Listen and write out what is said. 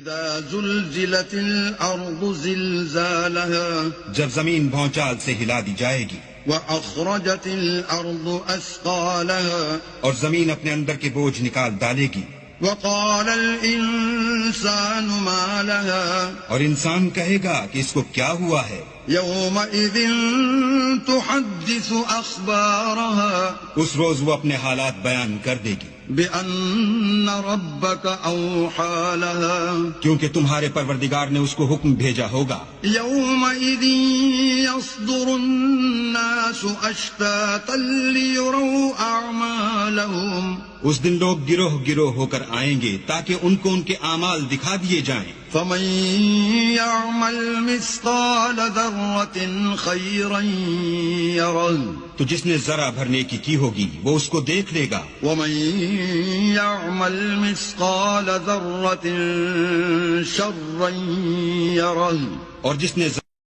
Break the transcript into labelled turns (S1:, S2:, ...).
S1: اذا زلزلت الارض زلزالها
S2: جب زمین بھونچال سے ہلا دی جائے گی،
S1: واخرجت الارض اثقالها
S2: اور زمین اپنے اندر کے بوجھ نکال ڈالے گی،
S1: وقال الانسان ما لها
S2: اور انسان کہے گا کہ اس کو کیا ہوا ہے؟
S1: يومئذ تحدث اخبارها
S2: اس روز وہ اپنے حالات بیان کر دے گی
S1: بأن ربك اوحى لها
S2: کیونکہ تمہارے پروردگار نے اس کو حکم بھیجا ہوگا۔
S1: يومئذ يصدر الناس اشتاتا ليروا اعمالهم
S2: اس دن لوگ گروہ گروہ ہو کر آئیں گے تاکہ ان کو ان کے اعمال دکھا دیے جائیں۔
S1: فمن يعمل مثقال ذرة خيرا يره
S2: تو جس نے ذرا بھر نیکی کی ہوگی وہ اس کو دیکھ لے گا،
S1: ومن يعمل مثقال ذرة شرا يره
S2: اور جس نے